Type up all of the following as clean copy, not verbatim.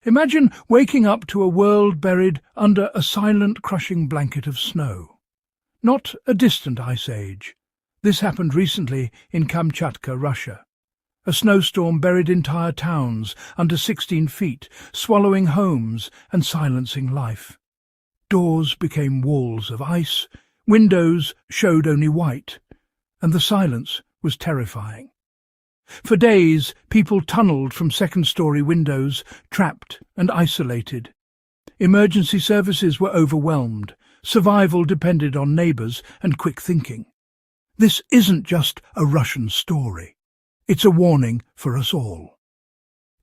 Imagine waking up to a world buried under a silent, crushing blanket of snow. Not a distant ice age. This happened recently in Kamchatka, Russia. A snowstorm buried entire towns under 16 feet, swallowing homes and silencing life. Doors became walls of ice, windows showed only white, and the silence was terrifying. For days, people tunneled from second-story windows, trapped and isolated. Emergency services were overwhelmed. Survival depended on neighbours and quick thinking. This isn't just a Russian story. It's a warning for us all.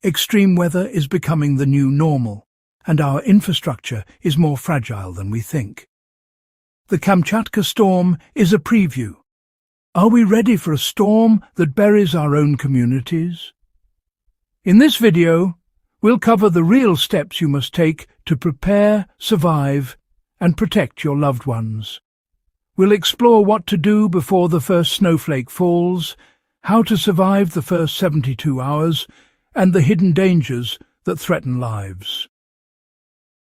Extreme weather is becoming the new normal, and our infrastructure is more fragile than we think. The Kamchatka storm is a preview. Are we ready for a storm that buries our own communities? In this video, we'll cover the real steps you must take to prepare, survive, and protect your loved ones. We'll explore what to do before the first snowflake falls, how to survive the first 72 hours, and the hidden dangers that threaten lives.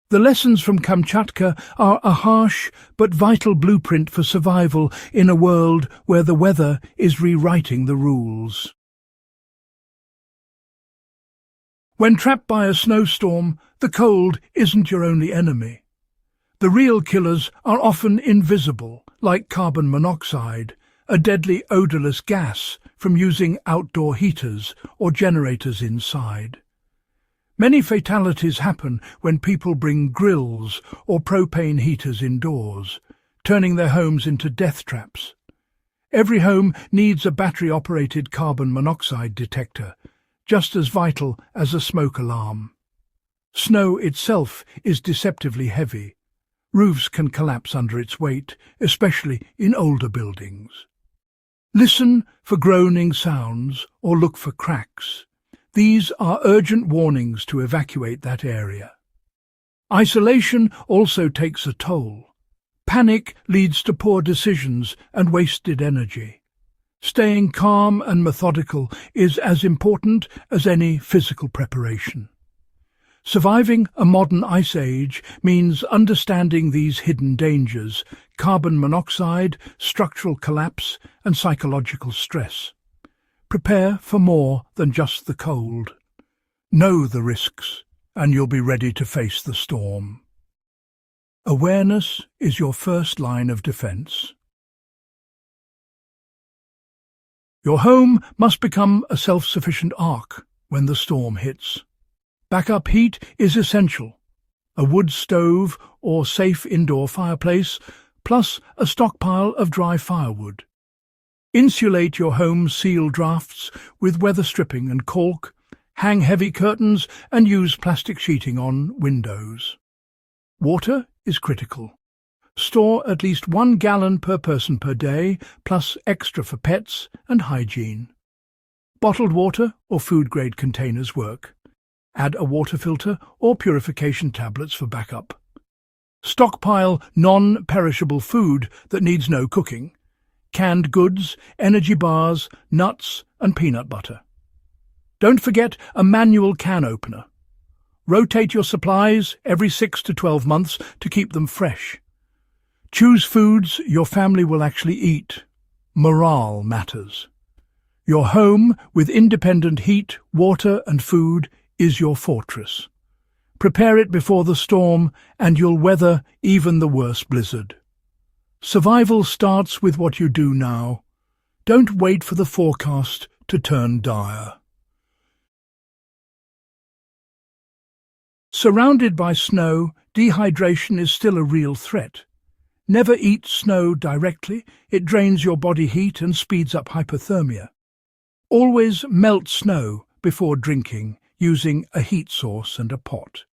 The lessons from Kamchatka are a harsh but vital blueprint for survival in a world where the weather is rewriting the rules. When trapped by a snowstorm, the cold isn't your only enemy. The real killers are often invisible, like carbon monoxide, a deadly odourless gas from using outdoor heaters or generators inside. Many fatalities happen when people bring grills or propane heaters indoors, turning their homes into death traps. Every home needs a battery-operated carbon monoxide detector, just as vital as a smoke alarm. Snow itself is deceptively heavy. Roofs can collapse under its weight, especially in older buildings. Listen for groaning sounds or look for cracks. These are urgent warnings to evacuate that area. Isolation also takes a toll. Panic leads to poor decisions and wasted energy. Staying calm and methodical is as important as any physical preparation. Surviving a modern ice age means understanding these hidden dangers: carbon monoxide, structural collapse, and psychological stress. Prepare for more than just the cold. Know the risks, and you'll be ready to face the storm. Awareness is your first line of defense. Your home must become a self-sufficient ark when the storm hits. Backup heat is essential. A wood stove or safe indoor fireplace, plus a stockpile of dry firewood. Insulate your home's seal drafts with weather stripping and caulk, hang heavy curtains and use plastic sheeting on windows. Water is critical. Store at least 1 gallon per person per day, plus extra for pets and hygiene. Bottled water or food-grade containers work. Add a water filter or purification tablets for backup. Stockpile non-perishable food that needs no cooking. Canned goods, energy bars, nuts, and peanut butter. Don't forget a manual can opener. Rotate your supplies every 6 to 12 months to keep them fresh. Choose foods your family will actually eat. Morale matters. Your home with independent heat, water, and food is your fortress. Prepare it before the storm, and you'll weather even the worst blizzard. Survival starts with what you do now. Don't wait for the forecast to turn dire. Surrounded by snow, dehydration is still a real threat. Never eat snow directly. It drains your body heat and speeds up hypothermia. Always melt snow before drinking, using a heat source and a pot.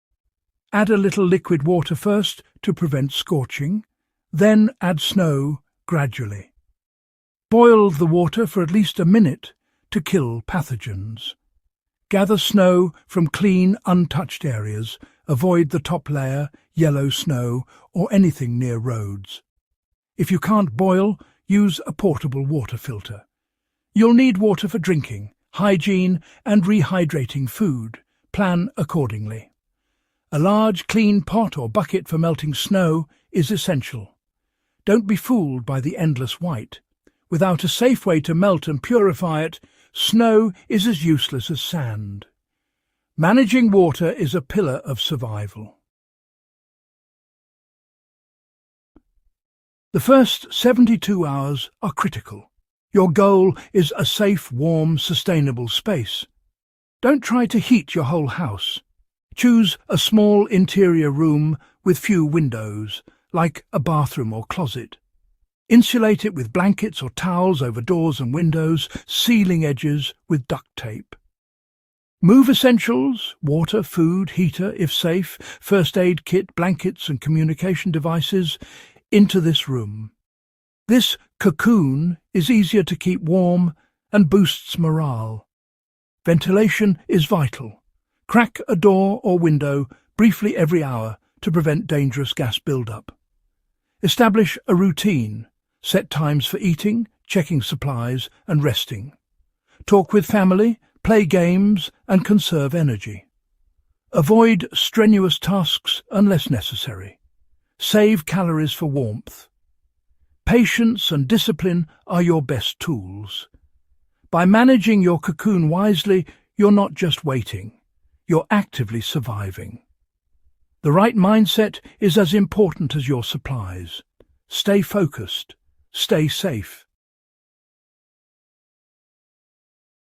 Add a little liquid water first to prevent scorching. Then add snow gradually. Boil the water for at least a minute to kill pathogens. Gather snow from clean, untouched areas. Avoid the top layer, yellow snow, or anything near roads. If you can't boil, use a portable water filter. You'll need water for drinking, hygiene, and rehydrating food. Plan accordingly. A large, clean pot or bucket for melting snow is essential. Don't be fooled by the endless white. Without a safe way to melt and purify it, snow is as useless as sand. Managing water is a pillar of survival. The first 72 hours are critical. Your goal is a safe, warm, sustainable space. Don't try to heat your whole house. Choose a small interior room with few windows, like a bathroom or closet. Insulate it with blankets or towels over doors and windows, sealing edges with duct tape. Move essentials, water, food, heater if safe, first aid kit, blankets and communication devices into this room. This cocoon is easier to keep warm and boosts morale. Ventilation is vital. Crack a door or window briefly every hour to prevent dangerous gas buildup. Establish a routine. Set times for eating, checking supplies and resting. Talk with family, play games and conserve energy. Avoid strenuous tasks unless necessary. Save calories for warmth. Patience and discipline are your best tools. By managing your cocoon wisely, you're not just waiting, you're actively surviving. The right mindset is as important as your supplies. Stay focused. Stay safe.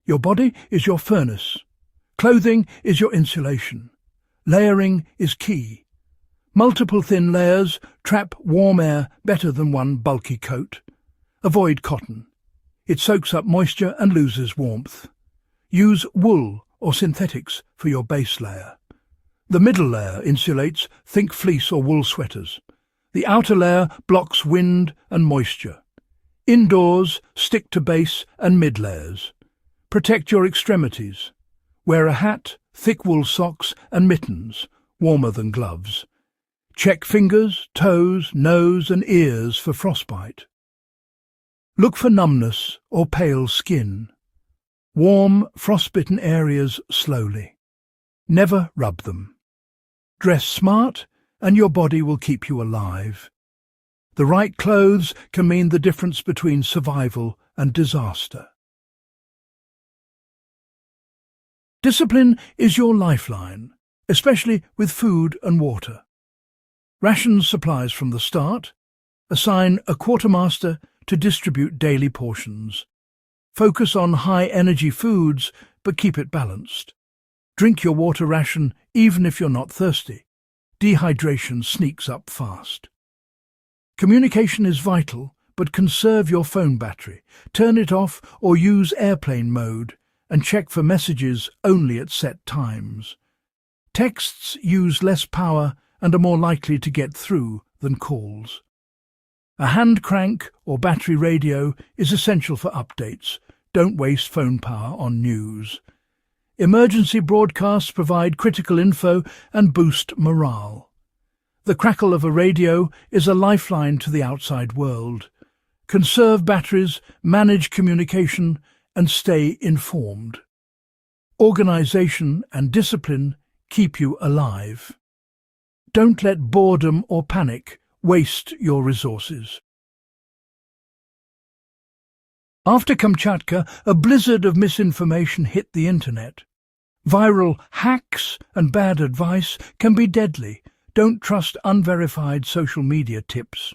Your body is your furnace. Clothing is your insulation. Layering is key. Multiple thin layers trap warm air better than one bulky coat. Avoid cotton. It soaks up moisture and loses warmth. Use wool or synthetics for your base layer. The middle layer insulates, think fleece or wool sweaters. The outer layer blocks wind and moisture. Indoors, stick to base and mid layers. Protect your extremities. Wear a hat, thick wool socks and mittens, warmer than gloves. Check fingers, toes, nose and ears for frostbite. Look for numbness or pale skin. Warm, frostbitten areas slowly. Never rub them. Dress smart and your body will keep you alive. The right clothes can mean the difference between survival and disaster. Discipline is your lifeline, especially with food and water. Ration supplies from the start. Assign a quartermaster to distribute daily portions. Focus on high-energy foods, but keep it balanced. Drink your water ration even if you're not thirsty. Dehydration sneaks up fast. Communication is vital, but conserve your phone battery. Turn it off or use airplane mode and check for messages only at set times. Texts use less power and are more likely to get through than calls. A hand crank or battery radio is essential for updates. Don't waste phone power on news. Emergency broadcasts provide critical info and boost morale. The crackle of a radio is a lifeline to the outside world. Conserve batteries, manage communication, and stay informed. Organization and discipline keep you alive. Don't let boredom or panic waste your resources. After Kamchatka, a blizzard of misinformation hit the internet. Viral hacks and bad advice can be deadly. Don't trust unverified social media tips.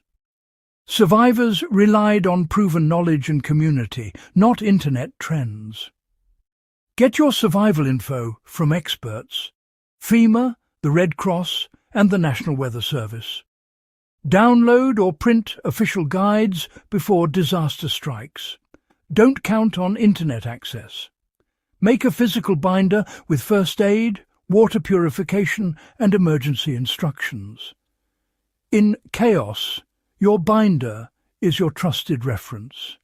Survivors relied on proven knowledge and community, not internet trends. Get your survival info from experts. FEMA, the Red Cross, and the National Weather Service. Download or print official guides before disaster strikes. Don't count on internet access. Make a physical binder with first aid, water purification and emergency instructions. In chaos, your binder is your trusted reference.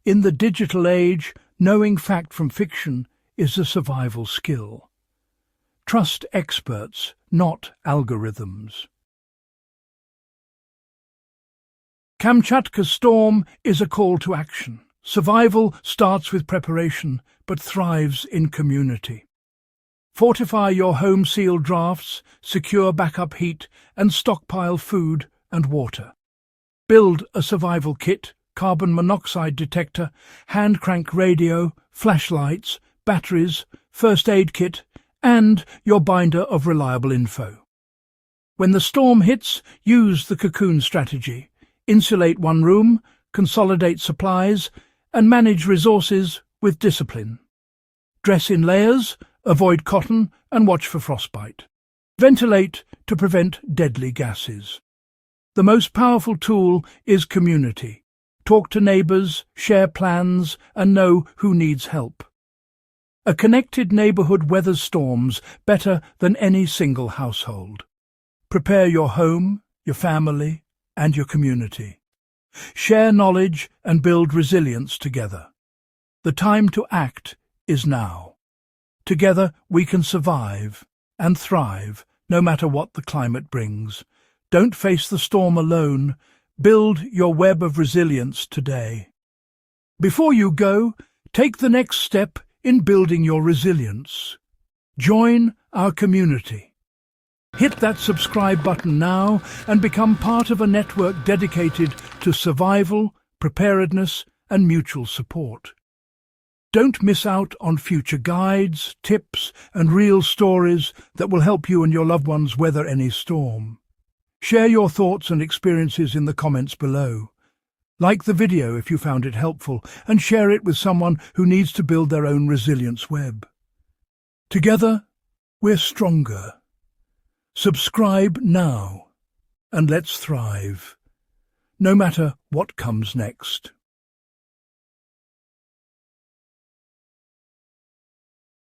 In the digital age, knowing fact from fiction is a survival skill. Trust experts, not algorithms. Kamchatka's storm is a call to action. Survival starts with preparation, but thrives in community. Fortify your home, seal drafts, secure backup heat, and stockpile food and water. Build a survival kit, carbon monoxide detector, hand crank radio, flashlights, batteries, first aid kit, and your binder of reliable info. When the storm hits, use the cocoon strategy. Insulate one room, consolidate supplies, and manage resources with discipline. Dress in layers, avoid cotton, and watch for frostbite. Ventilate to prevent deadly gases. The most powerful tool is community. Talk to neighbours, share plans, and know who needs help. A connected neighbourhood weathers storms better than any single household. Prepare your home, your family, and your community. Share knowledge and build resilience together. The time to act is now. Together we can survive and thrive, no matter what the climate brings. Don't face the storm alone. Build your web of resilience today. Before you go, take the next step in building your resilience. Join our community. Hit that subscribe button now and become part of a network dedicated to survival, preparedness, and mutual support. Don't miss out on future guides, tips, and real stories that will help you and your loved ones weather any storm. Share your thoughts and experiences in the comments below. Like the video if you found it helpful, and share it with someone who needs to build their own resilience web. Together, we're stronger. Subscribe now, and let's thrive, no matter what comes next.